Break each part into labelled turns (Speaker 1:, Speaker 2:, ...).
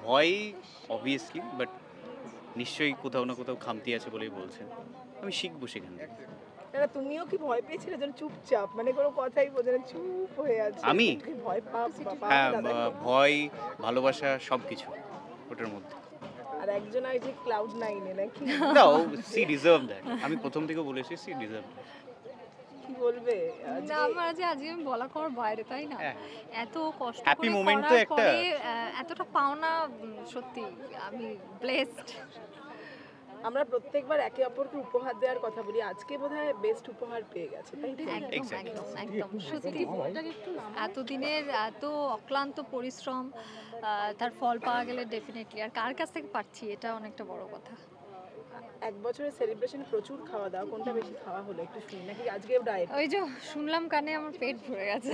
Speaker 1: ভয় obviously, but নিশ্চয়ই কোথাও না কোথাও খামতি আছে বলেই বলছেন। আমি শিখবো সেখান থেকে।
Speaker 2: না তুমিও কি ভয় পেয়েছিলে যেন চুপচাপ মানে কোনো কথাই বোঝে না চুপ হয়ে আছে
Speaker 1: আমি?
Speaker 2: তুমি ভয়
Speaker 1: হ্যাঁ,
Speaker 2: দাদাকে
Speaker 1: ভয়, ভালোবাসা সবকিছু ওটার মধ্যে।
Speaker 2: আর একজন আছে ক্লাউড নাইনে নাকি
Speaker 1: না, সি ডিজার্ভ দ্যাট। আমি প্রথম থেকে বলেছি সি ডিজার্ভ দ্যাট।
Speaker 2: কি বলবে
Speaker 3: না আমার আজকে আমি বলা করার বাইরে, তাই না?
Speaker 1: হ্যাঁ।
Speaker 3: এত কষ্ট
Speaker 1: Happy
Speaker 3: করে
Speaker 1: moment তো
Speaker 3: করার
Speaker 1: একটা।
Speaker 3: পরে এতটা পাওনা, সত্যি আমি ব্লেসড।
Speaker 2: আমরা প্রত্যেকবার একে অপরকে উপহার দেওয়ার কথা বলি, আজকে বোধহয় বেস্ট উপহার পেয়ে গেছে তাই তো?
Speaker 3: একদম
Speaker 1: Exactly.
Speaker 3: একদম একদম সত্যি এতদিনের এত অক্লান্ত পরিশ্রম, তার ফল পাওয়া গেলে ডেফিনেটলি আর কার কাছ থেকে পাচ্ছি এটা অনেকটা বড় কথা।
Speaker 2: এক বছরের সেলিব্রেশনে প্রচুর খাওয়া দাওয়া, কোনটা বেশি খাওয়া হলো একটু শুনি নাকি আজকে ডায়েট?
Speaker 3: ওই যে শুনলাম কানে আমার পেট ভরে গেছে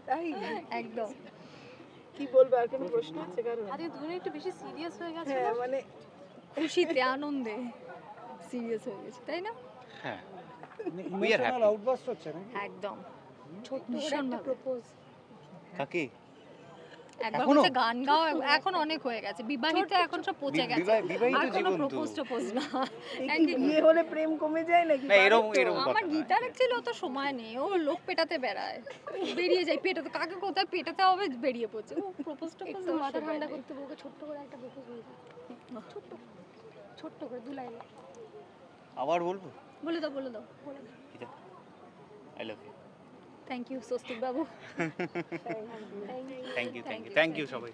Speaker 2: তাই
Speaker 3: একদম।
Speaker 2: কি বলবো, আর কোনো প্রশ্ন আছে কারণ?
Speaker 4: আজকে দুজনে একটু বেশি সিরিয়াস হয়ে গেছে
Speaker 2: হ্যাঁ মানে
Speaker 3: খুশিতে আনন্দে সিরিয়াস হয়ে গেছে, তাই না?
Speaker 1: হ্যাঁ, we are
Speaker 5: emotional
Speaker 1: happy.
Speaker 5: Outburst হচ্ছে নাকি?
Speaker 3: একদম
Speaker 4: ছোট্ট
Speaker 3: ভীষণ
Speaker 4: একটা
Speaker 3: ভাবে।
Speaker 4: প্রপোজ।
Speaker 1: কাকে?
Speaker 3: একবার
Speaker 1: এখনো?
Speaker 3: বলছে গান গাও, এখন অনেক হয়ে গেছে, বিবাহিত এখন সব পচে গেছে,
Speaker 1: বিবাহিত
Speaker 3: আর কোনো
Speaker 1: জীবন তো।
Speaker 3: প্রপোজ টপোজ না।
Speaker 2: এই কি বিয়ে হলে প্রেম কমে যায় নাকি?
Speaker 1: না, এরকম
Speaker 2: পারে তো?
Speaker 1: এরকম
Speaker 3: আমার
Speaker 1: কথা না।
Speaker 3: গিটার ছিল অত সময় নেই, ও লোক পেটাতে বেড়ায়, বেরিয়ে যায় পেটাতে, কাকে কোথায় পেটাতে হবে বেরিয়ে পড়ছে, ও প্রপোজ টপোজ
Speaker 4: একটু মাথা ঠান্ডা করতে বলকে ছোট্ট করে একটা প্রপোজ বলে দাও। ছোট্ট ছোট্ট করে 2 লাইন
Speaker 1: আবার বলবো?
Speaker 3: বলে দাও বলে দাও।
Speaker 1: I love you.
Speaker 3: Thank you Swastik বাবু।
Speaker 1: থ্যাংক ইউ সবাই।